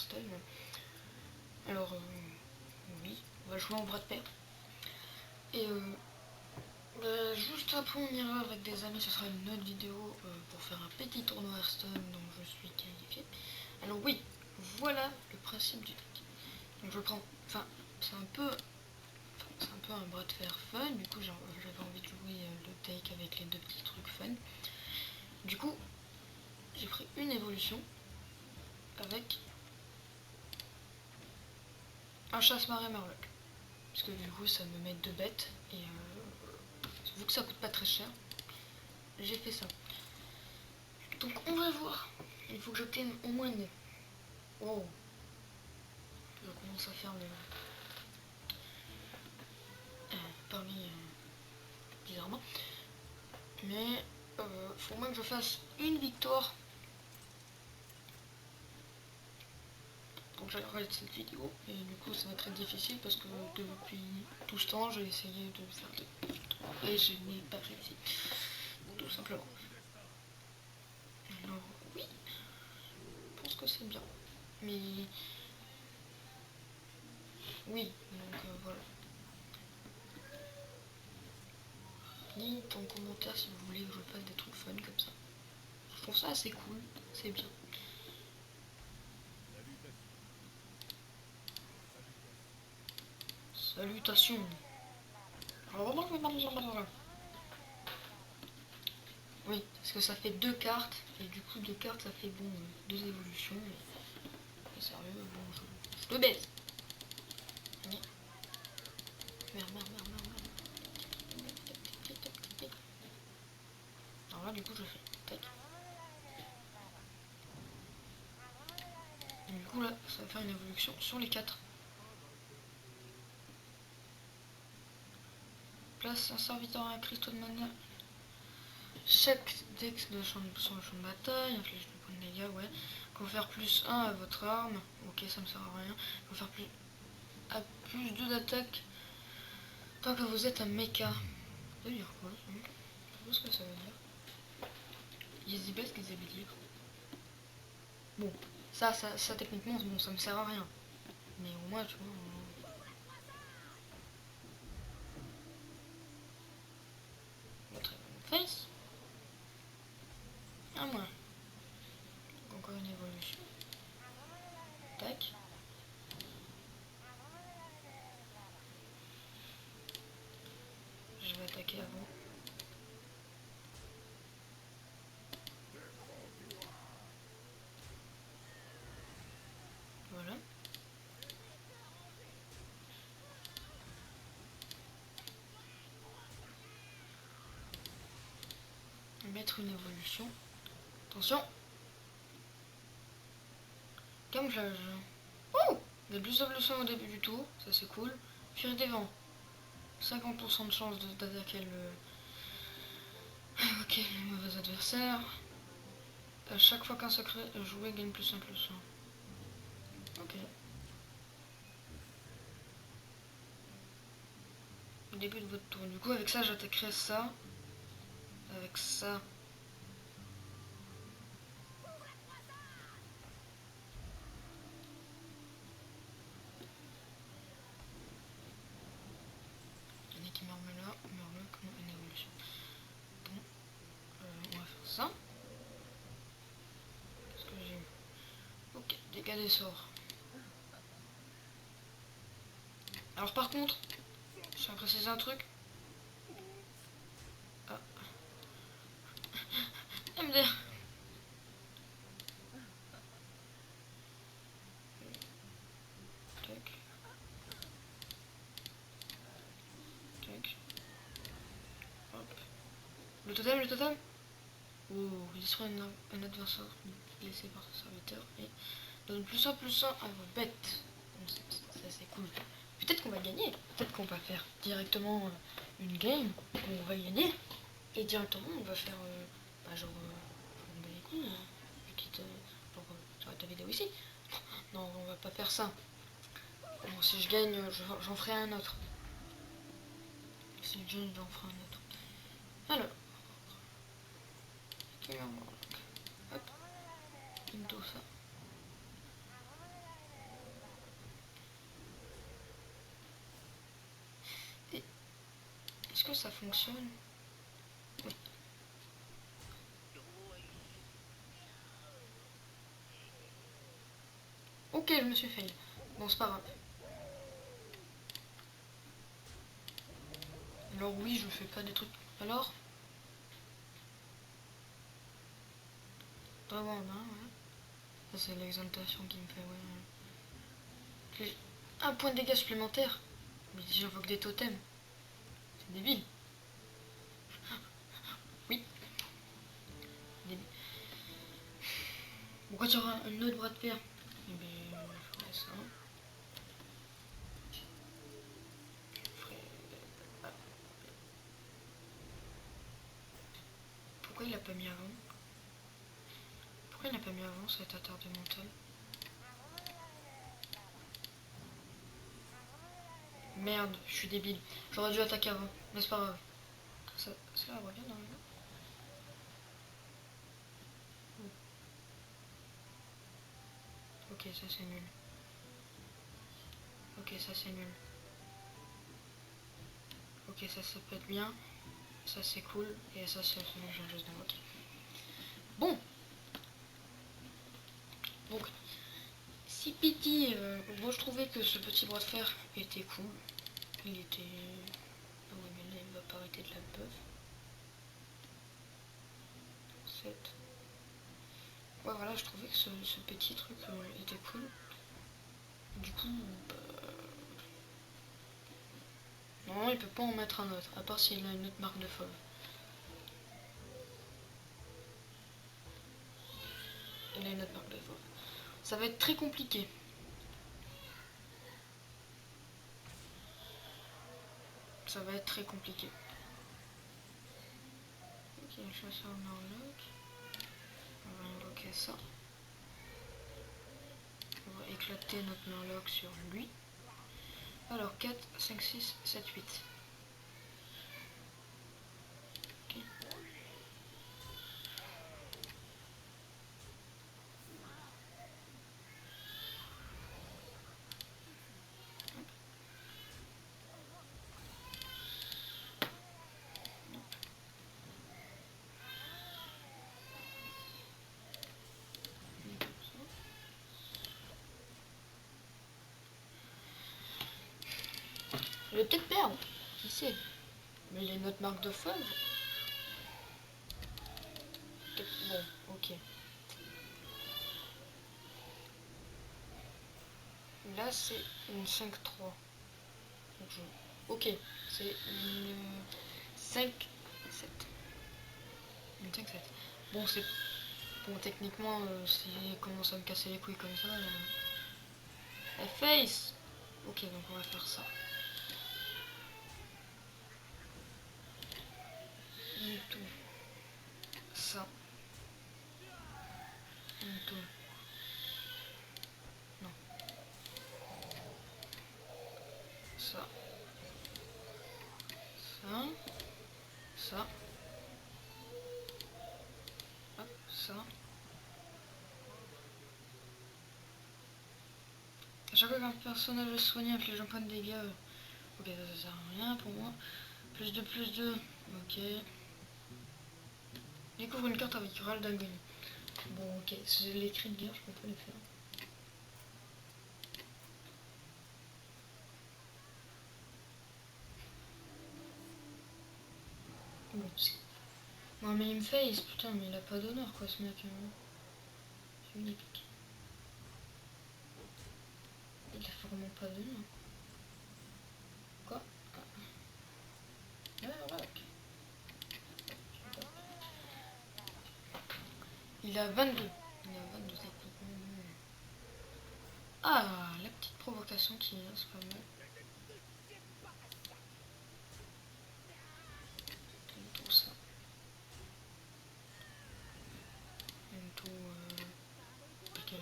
Hearthstone. Alors, oui, on va jouer en bras de pair. Et juste après, on ira avec des amis, ce sera une autre vidéo pour faire un petit tournoi Hearthstone dont je suis qualifié. Alors oui, voilà le principe du deck. Donc je prends, enfin, c'est un peu un bras de fer fun, du coup j'avais envie de jouer le deck avec les deux petits trucs fun. Du coup, j'ai pris une évolution avec un chasse-marée Murloc. Parce que du coup ça me met deux bêtes et vu que ça coûte pas très cher, j'ai fait ça. Donc on va voir. Il faut que j'obtienne au moins une. Oh, je commence à faire le. Parmi bizarrement. Mais faut au moins que je fasse une victoire. Donc j'arrête cette vidéo et du coup ça va être très difficile parce que depuis tout ce temps j'ai essayé de faire des victoires et je n'ai pas réussi. Tout simplement. Alors oui, je pense que c'est bien. Mais oui, donc voilà. Dites en commentaire si vous voulez que je fasse des trucs fun comme ça. Je trouve ça assez cool, c'est bien. Salutations. Oui, parce que ça fait deux cartes, et du coup deux cartes ça fait bon deux évolutions. Et sérieux, bon je te baise. Merde, merde, merde, merde, merde. Alors là du coup je fais tac. Et du coup là ça va faire une évolution sur les quatre. Place un serviteur à un cristaux de mana. Chaque dex de champ sur le champ de bataille, inflige du point de dégâts, ouais. Confère plus 1 à votre arme. Ok, ça me sert à rien. Confère plus 2 d'attaque tant que vous êtes un mecha. Ça veut dire quoi ça? Je sais pas ce que ça veut dire. Qu'est-ce qu'ils avaient dire. Bon, ça techniquement, bon, ça me sert à rien. Mais au moins, tu vois. Votre face. À moi. Encore une évolution. Tac. Je vais attaquer avant. Voilà. Mettre une évolution. Attention. Camouflage. Oh, il y a plus d'évolution au début du tour. Ça c'est cool. Furie des vents. 50% de chance d'attaquer le. Ok, les mauvais adversaires. À chaque fois qu'un secret est joué, gagne plus 1 plus 1. Ok. Au début de votre tour. Du coup, avec ça, j'attaquerai ça. Avec ça. Il y en a qui meurent là. Meurent là comme une évolution. Bon. On va faire ça. Qu'est-ce que j'ai eu? Ok, dégâts des sorts. Alors par contre, je tiens à préciser un truc. Ah. MDR. Tac. Tac. Hop. Le totem, le totem. Oh, il sera un adversaire blessé par ce serviteur et donne plus 1 plus 1 à vos bêtes. Bon, ça c'est cool. Peut-être qu'on va gagner. Peut-être qu'on va faire directement une game où on va gagner. Et directement on va faire genre on bat les couilles. Quitte genre j'arrête ta vidéo ici. Non, on va pas faire ça. Bon, si je gagne, j'en ferai un autre. Si je gagne, j'en ferai un autre. Alors. Hop. Into ça. que ça fonctionne? Oui. Ok, je me suis fail. Bon, c'est pas grave. Alors oui, je fais pas des trucs. Alors vraiment, hein, ouais. Ça c'est l'exaltation qui me fait, ouais. Un point de dégâts supplémentaire. Mais j'invoque des totems. C'est débile. Oui. Débile. Pourquoi tu auras un autre bras de fer? Eh ben, je ferai ça. Je ferai... ah. Pourquoi il l'a pas mis avant? Pourquoi il l'a pas mis avant cette attarde mentale? Merde, je suis débile. J'aurais dû attaquer avant. Mais c'est pas grave. Ça revient normalement. Ok, ça c'est nul. Ok, ça c'est nul. Ok, ça peut être bien. Ça c'est cool. Et ça c'est juste d'invoquer. Bon. Donc, si Pity, moi je trouvais que ce petit bras de fer était cool. Il était... Ah oui, mais là il va pas arrêter de la bœuf. 7. Ouais, voilà, je trouvais que ce petit truc était cool. Du coup, bah... non, il peut pas en mettre un autre, à part s'il a une autre marque de fauve. Il a une autre marque de fauve. Ça va être très compliqué. Ça va être très compliqué. Ok, chasseur Murloc. On va invoquer ça. On va éclater notre Murloc sur lui. Alors 4, 5, 6, 7, 8. Okay. Je vais peut-être perdre, qui sait. Mais il a une autre marque de fauve. Bon, ok. Là c'est une 5-3. Ok, c'est une 5-7. Une 5-7. Bon, c'est... Bon, techniquement, s'il commence à me casser les couilles comme ça... face. Ok, donc on va faire ça. Tout. Ça. Tout. Non. Ça. Ça. Ça. Hop, ça. À chaque fois qu'un personnage est soigné inflige un point de dégâts. Ok, ça sert à rien pour moi. Plus de plus de. Ok. Découvre une carte avec râle d'agonie. Bon, ok. Si j'ai les cris de guerre, je peux pas les faire. Bon, non, mais il me face, putain, mais il a pas d'honneur, quoi, ce mec. C'est une épique. Il a vraiment pas d'honneur. Quoi? Ah, voilà, ok. Il a 22. Il a 22 techniquement. Ah, la petite provocation qui vient, c'est pas mal. Tout ça. Tout. Lequel?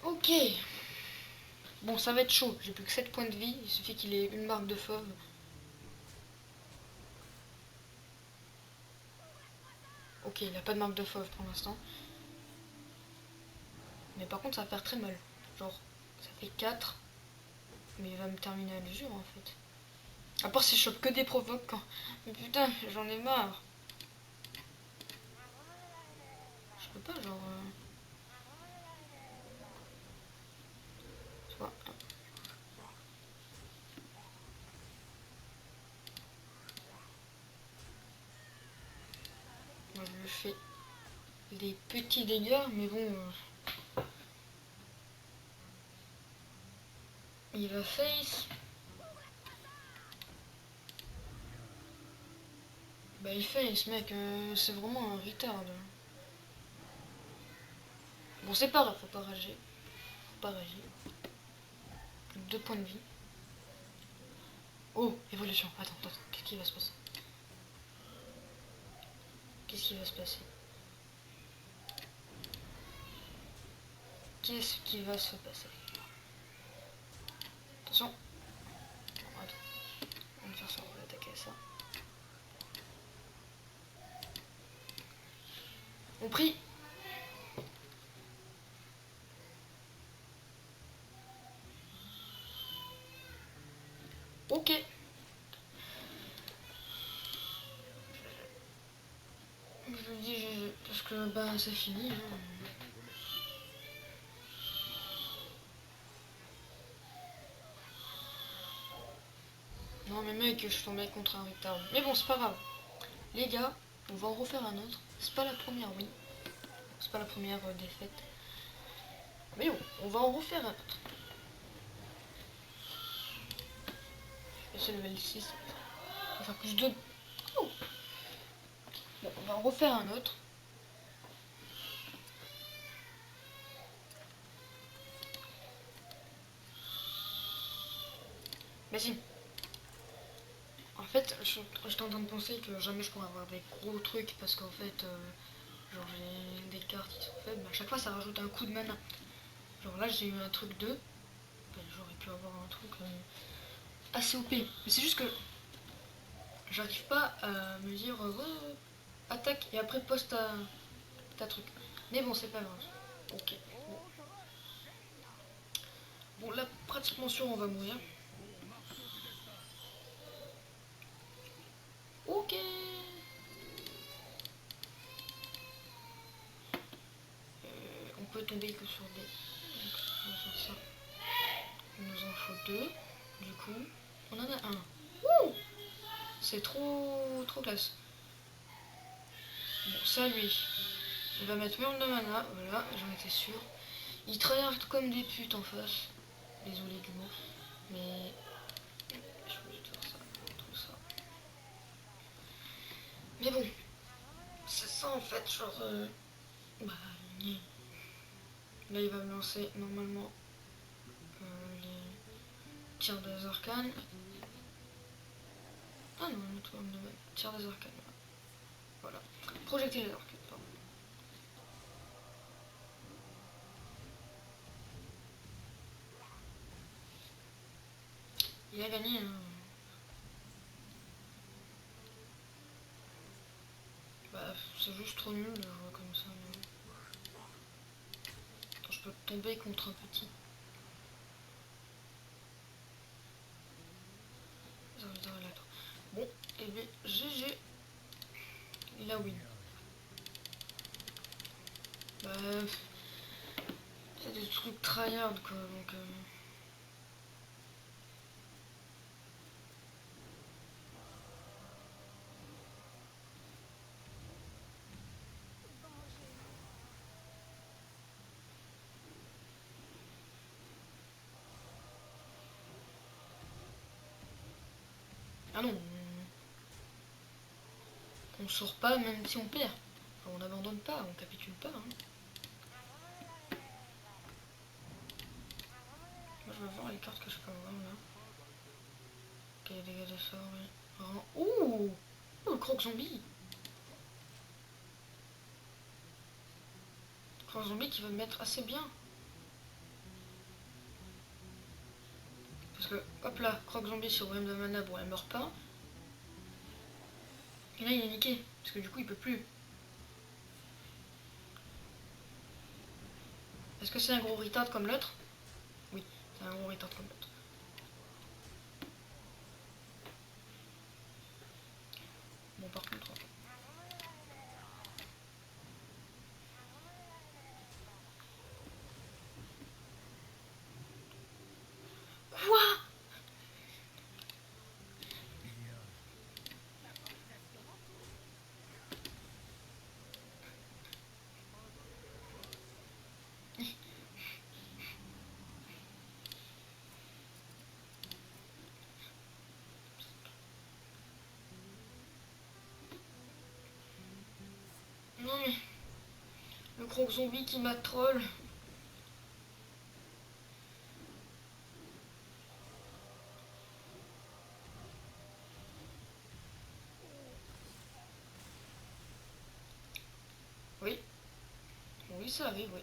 Ok. Bon, ça va être chaud. J'ai plus que 7 points de vie. Il suffit qu'il ait une marque de fauve. Ok, il a pas de marque de fauve pour l'instant. Mais par contre, ça va faire très mal. Genre, ça fait 4. Mais il va me terminer à l'usure en fait. À part si je chope que des provoques. Mais putain, j'en ai marre. Je peux pas genre... Tu vois. Moi je lui fais des petits dégâts, mais bon... il va face. Bah il face mec, c'est vraiment un retard. Bon c'est pas grave, faut pas rager. Faut pas rager. 2 points de vie. Oh, évolution. Attends, qu'est-ce qui va se passer? Qu'est-ce qui va se passer? Qu'est-ce qui va se passer? Attention. Attends. On va faire ça, on va attaquer ça. On prie. Ok. Je dis GG, parce que bah c'est fini. Hein. Non mais mec, je suis tombé contre un retard. Mais bon, c'est pas grave. Les gars, on va en refaire un autre. C'est pas la première, oui. C'est pas la première défaite. Mais bon, on va en refaire un autre. Et c'est level 6. On va faire plus de... Oh. Bon, on va en refaire un autre. Vas-y. En fait, j'étais en train de penser que jamais je pourrais avoir des gros trucs parce qu'en fait, genre j'ai des cartes qui sont faibles, mais à chaque fois ça rajoute un coup de mana. Genre là j'ai eu un truc 2, ben, j'aurais pu avoir un truc assez OP. Mais c'est juste que j'arrive pas à me dire attaque et après poste ta truc. Mais bon, c'est pas grave. Ok. Bon, bon là pratiquement sûr on va mourir. Ok. On peut tomber que sur des... Donc, on va faire ça. Il nous en faut 2. Du coup, on en a un. Wouh! C'est trop classe. Bon, ça lui. Il va mettre merde de mana, voilà, j'en étais sûr. Il tryhard comme des putes en face. Désolé du mot. Mais je peux juste faire ça, tout ça. Mais bon, c'est ça en fait, genre... bah, là il va me lancer normalement les tirs des arcanes. Ah non, le tour de tir des arcanes, voilà. Projecter les arcanes, pardon. Il a gagné, hein. Bah, c'est juste trop nul de jouer comme ça. Mais... Attends, je peux tomber contre un petit. Bon, et bien GG. Il a win. Bah, c'est des trucs tryhard quoi, donc... Ah non, on sort pas même si on perd. Enfin, on n'abandonne pas, on capitule pas. Hein. Moi je vais voir les cartes que je peux avoir là. Ok, dégâts de sort, oui. Ouh, le croc zombie. Croc zombie qui va me mettre assez bien. Parce que, hop là, croc zombie sur Wem de mana, bon elle meurt pas. Et là il est niqué, parce que du coup il peut plus. Est-ce que c'est un gros retard comme l'autre? Oui, c'est un gros retard comme l'autre. croc zombie qui m'a troll. Oui. Oui, ça arrive, oui.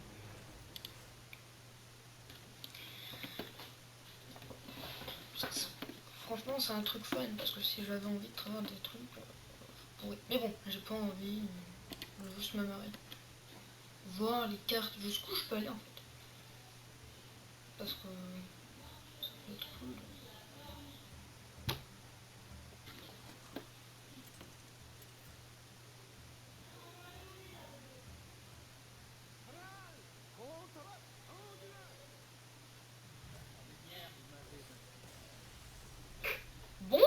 Franchement, c'est un truc fun parce que si j'avais envie de travers des trucs, oui. Mais bon, j'ai pas envie. Je veux juste me marrer. Voir les cartes jusqu'où je peux aller en fait. Parce que ça peut être cool. Bon.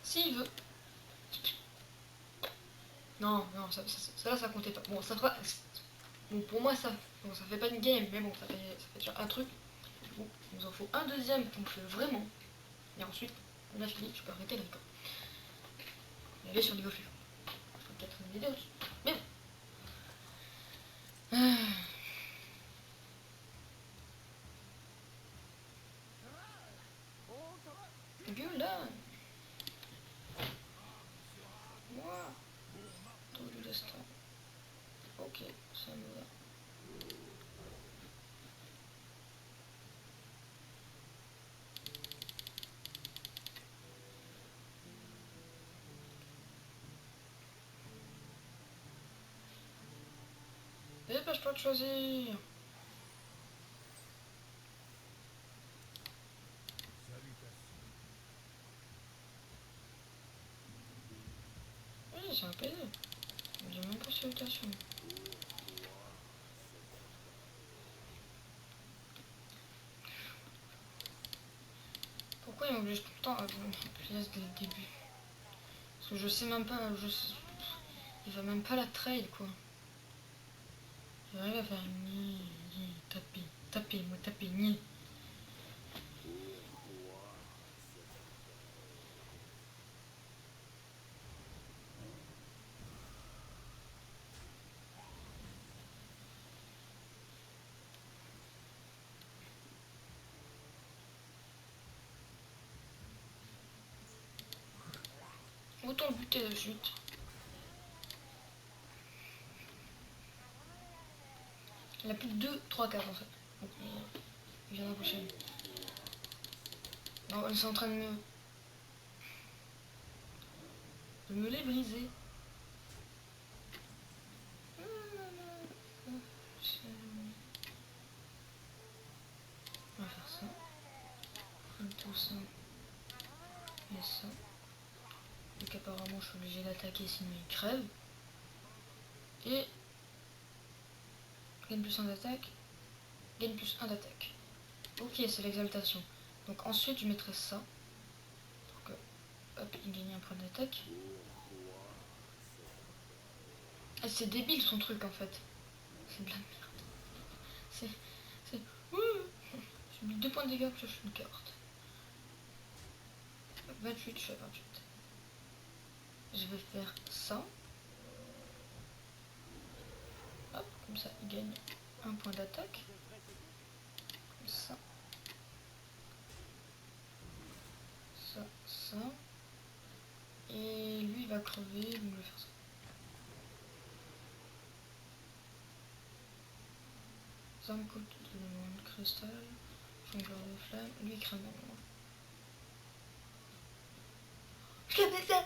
S'il veut. Non, non, ça comptait pas. Bon, ça fera. Bon, pour moi, bon, ça fait pas une game, mais bon, ça fait déjà un truc. Bon, il nous en faut un deuxième qu'on fait vraiment. Et ensuite, on a fini, je peux arrêter le record. Et aller sur le niveau suivant. Je ferai peut-être une vidéo dessus. Mais bon. Gul'dan. Moi. Tour du destin. Ok, ça me va. Dépêche-toi de choisir. Oui, c'est un PD. J'ai même pas salutation. Pourquoi il m'oblige tout le temps à me pièce dès le début? Parce que je sais même pas, il va même pas la trail quoi. J'arrive à faire ni, taper, taper, moi taper, ni. Autant le buter de suite. Il a plus de 2-3 cases en fait. Donc, il vient d'approcher lui. Non, ils sont en train de me les briser. On va faire ça. Tout ça. Et ça. Donc apparemment je suis obligé d'attaquer sinon il crève. Et gagne plus 1 d'attaque. Gagne plus 1 d'attaque. Ok, c'est l'exaltation. Donc ensuite je mettrai ça. Pour que hop, il gagne un point d'attaque. Ah, c'est débile son truc en fait. C'est de la merde. C'est. C'est. J'ai mis 2 points de dégâts que je suis une carte. 28, je fais 28. Je vais faire ça. Hop, comme ça il gagne un point d'attaque. Comme ça. Ça, ça. Et lui il va crever, donc je vais faire ça. Zamcote de demande cristal, jongleur de flamme, lui il crame en moi. Je l'ai fait ça.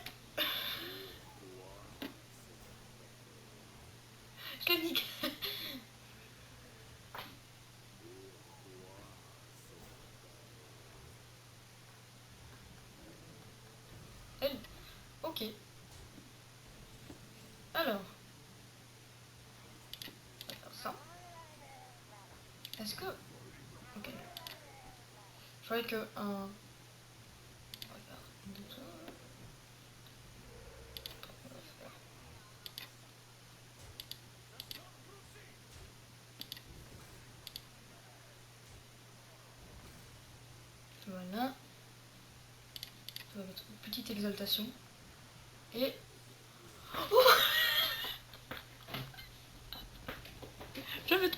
Je l'ai niqué. Elle. Ok. Alors. On va faire ça. Est-ce que... Ok. Je croyais que un... On va faire un, deux, trois. On va faire... Voilà. Ça va mettre une petite exaltation. Et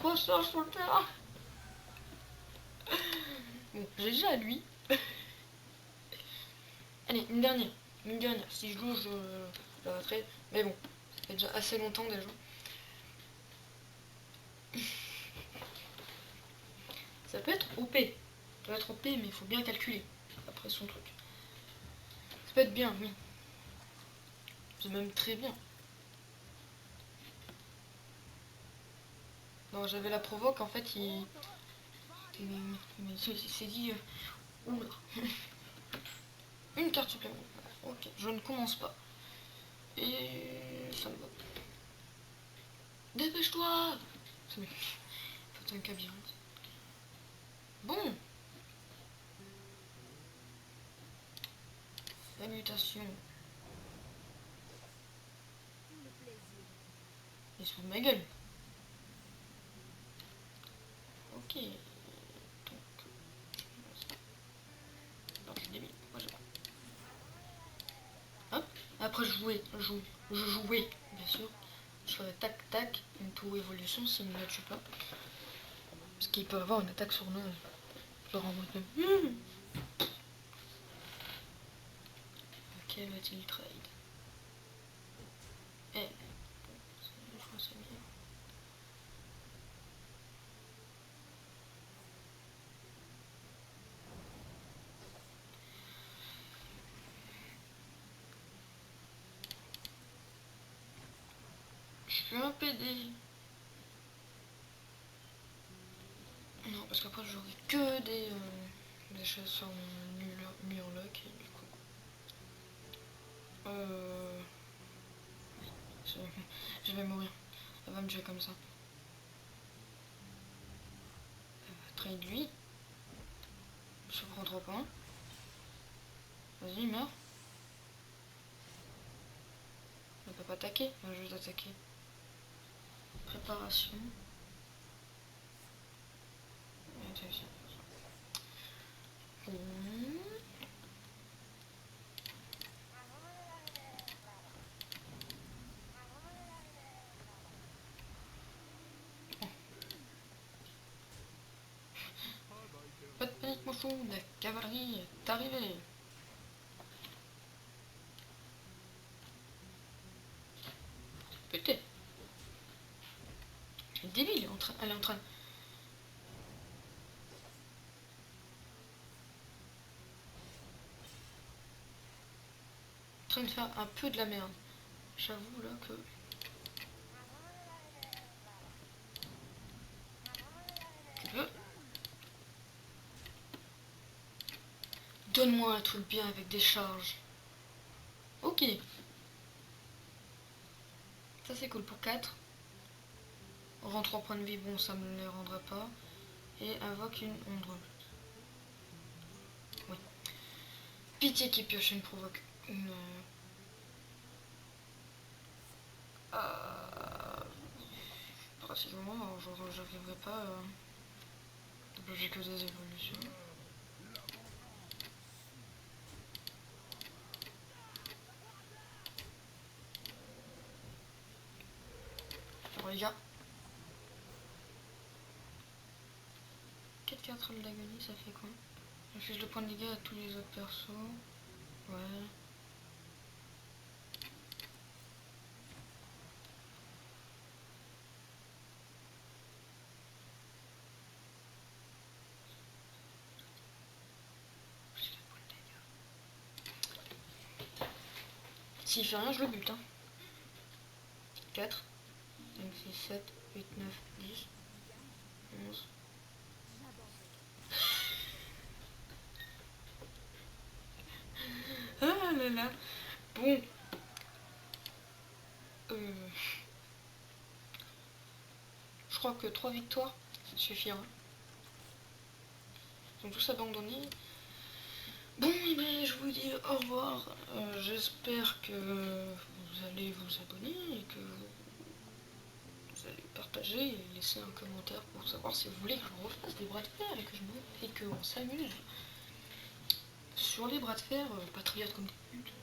3 sorts sur le terrain. Bon, j'ai déjà lui. Allez, une dernière. Une dernière. Si je loue, je la battrai. Mais bon, ça fait déjà assez longtemps déjà. Ça peut être OP. Ça peut être OP, mais il faut bien calculer. Après son truc. Ça peut être bien, oui. C'est même très bien. Non, j'avais la provoque, en fait, il s'est dit... oula. Une carte supplémentaire. Ok, je ne commence pas. Et ça me va. Dépêche-toi. C'est un labyrinthe. Bon. Salutations. Il se fout de ma gueule. Ok. Donc... non, je suis débile. Moi, j'ai pas. Hop. Après, je jouais, bien sûr. Je ferais tac tac, une tour évolution s'il ne la tue pas. Parce qu'il peut avoir une attaque sur nous. Genre en mode même. Quel va-t-il trade? Eh, je crois que c'est bien. Je suis un PD. Non, parce qu'après j'aurai que des choses sur mon murloc et du coup. Je, je vais mourir. Elle va me tuer comme ça. Trade lui. Je prends 3 points. Vas-y, meurs. Elle peut pas attaquer. Elle va juste attaquer. Préparation. Pas de panique, mon fou. La cavalerie est arrivée. Putain. Elle est débile. Elle est en train de faire un peu de la merde. J'avoue là que... Tu veux? Donne-moi un truc bien avec des charges. Ok. Ça c'est cool pour 4. Rend 3 points de vie, bon ça me les rendra pas. Et invoque une ombre. Oui. Pitié qui pioche une provoque. Une... pratiquement, genre j'arriverai pas à bloquer que des évolutions. Bon les gars. 4 cartes de l'agonie, ça fait quoi? J'affiche le point de dégâts à tous les autres persos. Ouais. S'il fait rien, je le bute. Hein. 4, 5, 6, 7, 8, 9, 10, 11. Ah là là. Bon. Je crois que 3 victoires, ça suffira. Ils ont tous abandonné. Bon, et bien, je vous dis au revoir. J'espère que vous allez vous abonner et que vous allez partager et laisser un commentaire pour savoir si vous voulez que je refasse des bras de fer et qu'on s'amuse sur les bras de fer, patriotes comme d'habitude.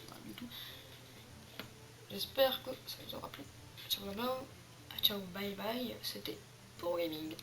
Pas du tout. J'espère que ça vous aura plu. Ciao là-bas. Ciao, bye bye. C'était pour gaming.